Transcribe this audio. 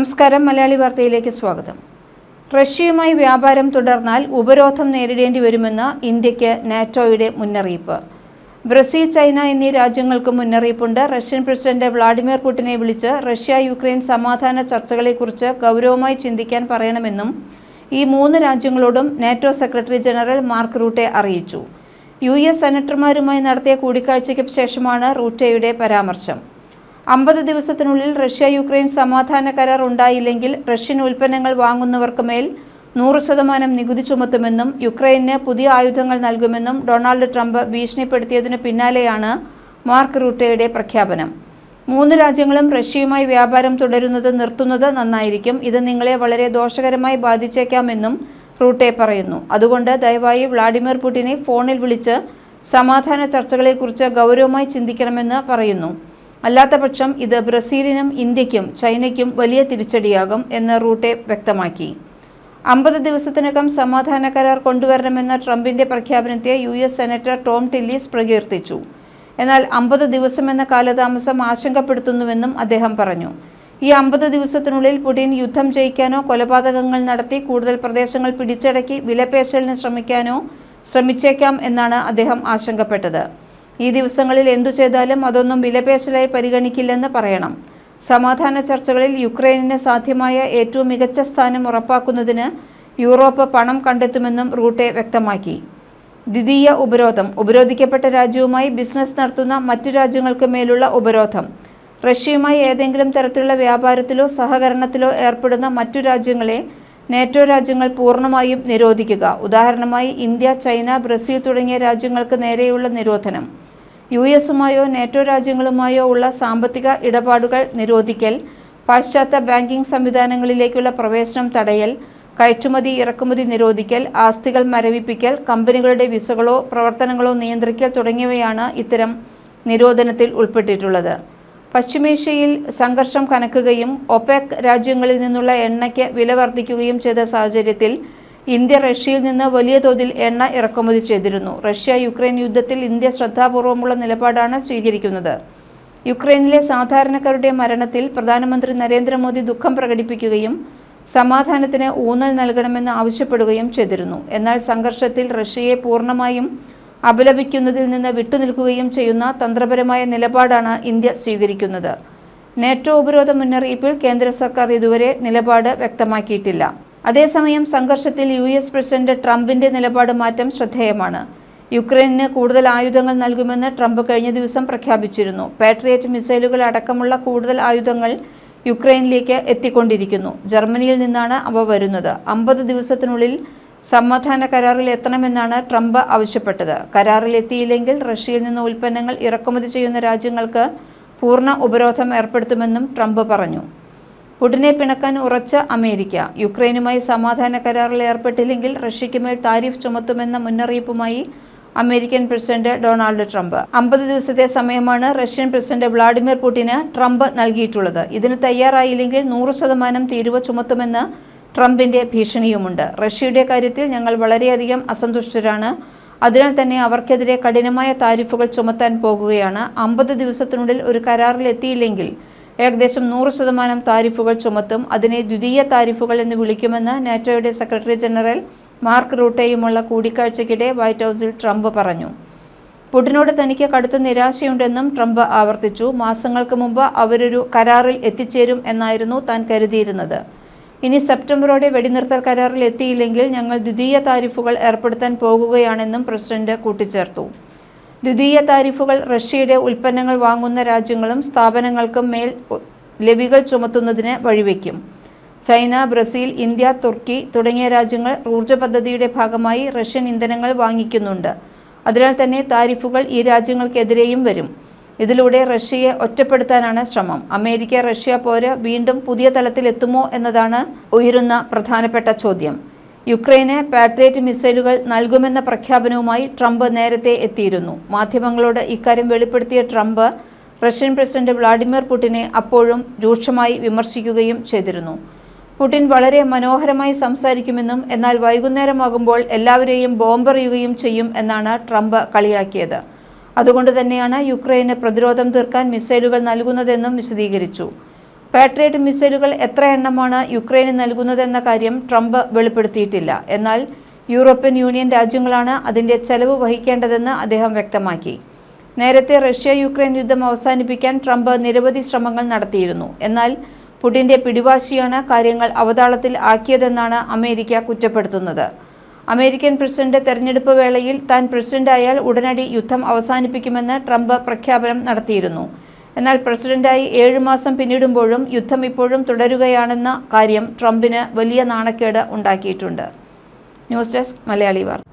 നമസ്കാരം. മലയാളി വാർത്തയിലേക്ക് സ്വാഗതം. റഷ്യയുമായി വ്യാപാരം തുടർന്നാൽ ഉപരോധം നേരിടേണ്ടി വരുമെന്ന് ഇന്ത്യക്ക് നാറ്റോയുടെ മുന്നറിയിപ്പ്. ബ്രസീൽ, ചൈന എന്നീ രാജ്യങ്ങൾക്ക് മുന്നറിയിപ്പുണ്ട്. റഷ്യൻ പ്രസിഡന്റ് വ്ളാഡിമിർ പുടിനെ വിളിച്ച് റഷ്യ-യുക്രൈൻ സമാധാന ചർച്ചകളെക്കുറിച്ച് ഗൗരവമായി ചിന്തിക്കാൻ പറയണമെന്നും ഈ മൂന്ന് രാജ്യങ്ങളോടും NATO secretary general Mark Rutte അറിയിച്ചു. US സെനറ്റർമാരുമായി നടത്തിയ കൂടിക്കാഴ്ചയ്ക്ക് ശേഷമാണ് റൂട്ടെയുടെ പരാമർശം. 50 ദിവസത്തിനുള്ളിൽ റഷ്യ-യുക്രൈൻ സമാധാന കരാർ ഉണ്ടായില്ലെങ്കിൽ റഷ്യൻ ഉൽപ്പന്നങ്ങൾ വാങ്ങുന്നവർക്ക് മേൽ 100% നികുതി ചുമത്തുമെന്നും യുക്രൈന് പുതിയ ആയുധങ്ങൾ നൽകുമെന്നും ഡൊണാൾഡ് ട്രംപ് ഭീഷണിപ്പെടുത്തിയതിനു പിന്നാലെയാണ് മാർക്ക് റൂട്ടെയുടെ പ്രഖ്യാപനം. മൂന്ന് രാജ്യങ്ങളും റഷ്യയുമായി വ്യാപാരം തുടരുന്നത് നിർത്തുന്നത് നന്നായിരിക്കും. ഇത് നിങ്ങളെ വളരെ ദോഷകരമായി ബാധിച്ചേക്കാമെന്നും റൂട്ടെ പറയുന്നു. അതുകൊണ്ട് ദയവായി വ്ളാഡിമിർ പുടിനെ ഫോണിൽ വിളിച്ച് സമാധാന ചർച്ചകളെക്കുറിച്ച് ഗൗരവമായി ചിന്തിക്കണമെന്ന് പറയുന്നു. അല്ലാത്തപക്ഷം ഇത് ബ്രസീലിനും ഇന്ത്യക്കും ചൈനയ്ക്കും വലിയ തിരിച്ചടിയാകും എന്ന് റൂട്ടെ വ്യക്തമാക്കി. 50 ദിവസത്തിനകം സമാധാന കരാർ കൊണ്ടുവരണമെന്ന ട്രംപിന്റെ പ്രഖ്യാപനത്തെ US സെനറ്റർ ടോം ടില്ലീസ് പ്രകീർത്തിച്ചു. എന്നാൽ 50 ദിവസമെന്ന കാലതാമസം ആശങ്കപ്പെടുത്തുന്നുവെന്നും അദ്ദേഹം പറഞ്ഞു. ഈ 50 ദിവസത്തിനുള്ളിൽ പുടിൻ യുദ്ധം ജയിക്കാനോ കൊലപാതകങ്ങൾ നടത്തി കൂടുതൽ പ്രദേശങ്ങൾ പിടിച്ചടക്കി വിലപേശലിന് ശ്രമിച്ചേക്കാം എന്നാണ് അദ്ദേഹം ആശങ്കപ്പെട്ടത്. ഈ ദിവസങ്ങളിൽ എന്തു ചെയ്താലും അതൊന്നും വിലപേശലായി പരിഗണിക്കില്ലെന്ന് പറയണം. സമാധാന ചർച്ചകളിൽ യുക്രൈനിന് സാധ്യമായ ഏറ്റവും മികച്ച സ്ഥാനം ഉറപ്പാക്കുന്നതിന് യൂറോപ്പ് പണം കണ്ടെത്തുമെന്നും റൂട്ടെ വ്യക്തമാക്കി. ദ്വിതീയ ഉപരോധം. ഉപരോധിക്കപ്പെട്ട രാജ്യവുമായി ബിസിനസ് നടത്തുന്ന മറ്റു രാജ്യങ്ങൾക്ക് മേലുള്ള ഉപരോധം. റഷ്യയുമായി ഏതെങ്കിലും തരത്തിലുള്ള വ്യാപാരത്തിലോ സഹകരണത്തിലോ ഏർപ്പെടുന്ന മറ്റു രാജ്യങ്ങളെ നാറ്റോ രാജ്യങ്ങൾ പൂർണ്ണമായും നിരോധിക്കുക. ഉദാഹരണമായി ഇന്ത്യ, ചൈന, ബ്രസീൽ തുടങ്ങിയ രാജ്യങ്ങൾക്ക് നേരെയുള്ള നിരോധനം. USുമായോ നാറ്റോ രാജ്യങ്ങളുമായോ ഉള്ള സാമ്പത്തിക ഇടപാടുകൾ നിരോധിക്കൽ, പാശ്ചാത്യ ബാങ്കിംഗ് സംവിധാനങ്ങളിലേക്കുള്ള പ്രവേശനം തടയൽ, കയറ്റുമതി ഇറക്കുമതി നിരോധിക്കൽ, ആസ്തികൾ മരവിപ്പിക്കൽ, കമ്പനികളുടെ വിസകളോ പ്രവർത്തനങ്ങളോ നിയന്ത്രിക്കൽ തുടങ്ങിയവയാണ് ഇത്തരം നിരോധനത്തിൽ ഉൾപ്പെട്ടിട്ടുള്ളത്. പശ്ചിമേഷ്യയിൽ സംഘർഷം കനക്കുകയും ഒപെക് രാജ്യങ്ങളിൽ നിന്നുള്ള എണ്ണയ്ക്ക് വില വർദ്ധിക്കുകയും ചെയ്ത സാഹചര്യത്തിൽ ഇന്ത്യ റഷ്യയിൽ നിന്ന് വലിയ തോതിൽ എണ്ണ ഇറക്കുമതി ചെയ്തിരുന്നു. റഷ്യ-യുക്രൈൻ യുദ്ധത്തിൽ ഇന്ത്യ ശ്രദ്ധാപൂർവമുള്ള നിലപാടാണ് സ്വീകരിക്കുന്നത്. യുക്രൈനിലെ സാധാരണക്കാരുടെ മരണത്തിൽ പ്രധാനമന്ത്രി നരേന്ദ്രമോദി ദുഃഖം പ്രകടിപ്പിക്കുകയും സമാധാനത്തിന് ഊന്നൽ നൽകണമെന്ന് ആവശ്യപ്പെടുകയും ചെയ്തിരുന്നു. എന്നാൽ സംഘർഷത്തിൽ റഷ്യയെ പൂർണ്ണമായും അപലപിക്കുന്നതിൽ നിന്ന് വിട്ടുനിൽക്കുകയും ചെയ്യുന്ന തന്ത്രപരമായ നിലപാടാണ് ഇന്ത്യ സ്വീകരിക്കുന്നത്. നാറ്റോ ഉപരോധ മുന്നറിയിപ്പിൽ കേന്ദ്ര സർക്കാർ ഇതുവരെ നിലപാട് വ്യക്തമാക്കിയിട്ടില്ല. അതേസമയം സംഘർഷത്തിൽ US പ്രസിഡന്റ് ട്രംപിന്റെ നിലപാട് മാറ്റം ശ്രദ്ധേയമാണ്. യുക്രൈനിന് കൂടുതൽ ആയുധങ്ങൾ നൽകുമെന്ന് ട്രംപ് കഴിഞ്ഞ ദിവസം പ്രഖ്യാപിച്ചിരുന്നു. പാട്രിയറ്റ് മിസൈലുകൾ അടക്കമുള്ള കൂടുതൽ ആയുധങ്ങൾ യുക്രൈനിലേക്ക് എത്തിക്കൊണ്ടിരിക്കുന്നു. ജർമ്മനിയിൽ നിന്നാണ് അവ വരുന്നത്. 50 ദിവസത്തിനുള്ളിൽ സമാധാന കരാറിൽ എത്തണമെന്നാണ് ട്രംപ് ആവശ്യപ്പെട്ടത്. കരാറിൽ എത്തിയില്ലെങ്കിൽ റഷ്യയിൽ നിന്ന് ഉൽപ്പന്നങ്ങൾ ഇറക്കുമതി ചെയ്യുന്ന രാജ്യങ്ങൾക്ക് പൂർണ്ണ ഉപരോധം ഏർപ്പെടുത്തുമെന്നും ട്രംപ് പറഞ്ഞു. പുടിനെ പിണക്കാൻ ഉറച്ച അമേരിക്ക. യുക്രൈനുമായി സമാധാന കരാറിൽ ഏർപ്പെട്ടില്ലെങ്കിൽ റഷ്യയ്ക്ക് മേൽ താരിഫ് ചുമത്തുമെന്ന മുന്നറിയിപ്പുമായി അമേരിക്കൻ പ്രസിഡന്റ് ഡൊണാൾഡ് ട്രംപ്. 50 ദിവസത്തെ സമയമാണ് റഷ്യൻ പ്രസിഡന്റ് വ്ളാഡിമിർ പുടിന് ട്രംപ് നൽകിയിട്ടുള്ളത്. ഇതിന് തയ്യാറായില്ലെങ്കിൽ 100% തീരുവ ചുമത്തുമെന്ന് ട്രംപിന്റെ ഭീഷണിയുമുണ്ട്. റഷ്യയുടെ കാര്യത്തിൽ ഞങ്ങൾ വളരെയധികം അസന്തുഷ്ടരാണ്. അതിനാൽ തന്നെ അവർക്കെതിരെ കഠിനമായ താരിഫുകൾ ചുമത്താൻ പോകുകയാണ്. 50 ദിവസത്തിനുള്ളിൽ ഒരു കരാറിൽ എത്തിയില്ലെങ്കിൽ ഏകദേശം 100% താരിഫുകൾ ചുമത്തും. അതിനെ ദ്വിതീയ താരിഫുകൾ എന്ന് വിളിക്കുമെന്ന് നാറ്റോയുടെ സെക്രട്ടറി ജനറൽ മാർക്ക് റൂട്ടെയുമുള്ള കൂടിക്കാഴ്ചയ്ക്കിടെ വൈറ്റ് ഹൗസിൽ ട്രംപ് പറഞ്ഞു. പുടിനോട് തനിക്ക് കടുത്ത നിരാശയുണ്ടെന്നും ട്രംപ് ആവർത്തിച്ചു. മാസങ്ങൾക്ക് മുമ്പ് അവരൊരു കരാറിൽ എത്തിച്ചേരും എന്നായിരുന്നു താൻ കരുതിയിരുന്നത്. ഇനി സെപ്റ്റംബറോടെ വെടിനിർത്തൽ കരാറിൽ എത്തിയില്ലെങ്കിൽ ഞങ്ങൾ ദ്വിതീയ താരിഫുകൾ ഏർപ്പെടുത്താൻ പോകുകയാണെന്നും പ്രസിഡന്റ് കൂട്ടിച്ചേർത്തു. ദ്വിതീയ താരിഫുകൾ റഷ്യയുടെ ഉൽപ്പന്നങ്ങൾ വാങ്ങുന്ന രാജ്യങ്ങളും സ്ഥാപനങ്ങൾക്കും മേൽ ലെവികൾ ചുമത്തുന്നതിന് വഴിവെക്കും. ചൈന, ബ്രസീൽ, ഇന്ത്യ, തുർക്കി തുടങ്ങിയ രാജ്യങ്ങൾ ഊർജ്ജ പദ്ധതിയുടെ ഭാഗമായി റഷ്യൻ ഇന്ധനങ്ങൾ വാങ്ങിക്കുന്നുണ്ട്. അതിനാൽ തന്നെ താരിഫുകൾ ഈ രാജ്യങ്ങൾക്കെതിരെയും വരും. ഇതിലൂടെ റഷ്യയെ ഒറ്റപ്പെടുത്താനാണ് ശ്രമം. അമേരിക്ക റഷ്യ പോര് വീണ്ടും പുതിയ തലത്തിൽ എത്തുമോ എന്നതാണ് ഉയരുന്ന പ്രധാനപ്പെട്ട ചോദ്യം. യുക്രൈന് പാട്രിയറ്റ് മിസൈലുകൾ നൽകുമെന്ന പ്രഖ്യാപനവുമായി ട്രംപ് നേരത്തെ എത്തിയിരുന്നു. മാധ്യമങ്ങളോട് ഇക്കാര്യം വെളിപ്പെടുത്തിയ ട്രംപ് റഷ്യൻ പ്രസിഡന്റ് വ്ളാഡിമിർ പുടിനെ അപ്പോഴും രൂക്ഷമായി വിമർശിക്കുകയും ചെയ്തിരുന്നു. പുടിൻ വളരെ മനോഹരമായി സംസാരിക്കുമെന്നും എന്നാൽ വൈകുന്നേരമാകുമ്പോൾ എല്ലാവരെയും ബോംബെറിയുകയും ചെയ്യും എന്നാണ് ട്രംപ് കളിയാക്കിയത്. അതുകൊണ്ട് തന്നെയാണ് യുക്രൈന് പ്രതിരോധം തീർക്കാൻ മിസൈലുകൾ നൽകുന്നതെന്നും വിശദീകരിച്ചു. പാട്രിയറ്റ് മിസൈലുകൾ എത്ര എണ്ണമാണ് യുക്രൈന് നൽകുന്നതെന്ന കാര്യം ട്രംപ് വെളിപ്പെടുത്തിയിട്ടില്ല. എന്നാൽ യൂറോപ്യൻ യൂണിയൻ രാജ്യങ്ങളാണ് അതിന്റെ ചെലവ് വഹിക്കേണ്ടതെന്ന് അദ്ദേഹം വ്യക്തമാക്കി. നേരത്തെ റഷ്യ-യുക്രൈൻ യുദ്ധം അവസാനിപ്പിക്കാൻ ട്രംപ് നിരവധി ശ്രമങ്ങൾ നടത്തിയിരുന്നു. എന്നാൽ പുടിന്റെ പിടിവാശിയാണ് കാര്യങ്ങൾ അവതാളത്തിൽ ആക്കിയതെന്നാണ് അമേരിക്ക കുറ്റപ്പെടുത്തുന്നത്. അമേരിക്കൻ പ്രസിഡന്റ് തെരഞ്ഞെടുപ്പ് വേളയിൽ താൻ പ്രസിഡന്റായാൽ ഉടനടി യുദ്ധം അവസാനിപ്പിക്കുമെന്ന് ട്രംപ് പ്രഖ്യാപനം നടത്തിയിരുന്നു. എന്നാൽ പ്രസിഡന്റായി 7 മാസം പിന്നിടുമ്പോഴും യുദ്ധം ഇപ്പോഴും തുടരുകയാണെന്ന കാര്യം ട്രംപിന് വലിയ നാണക്കേട് ഉണ്ടാക്കിയിട്ടുണ്ട്. ന്യൂസ് ഡെസ്ക് മലയാളി വാർത്ത.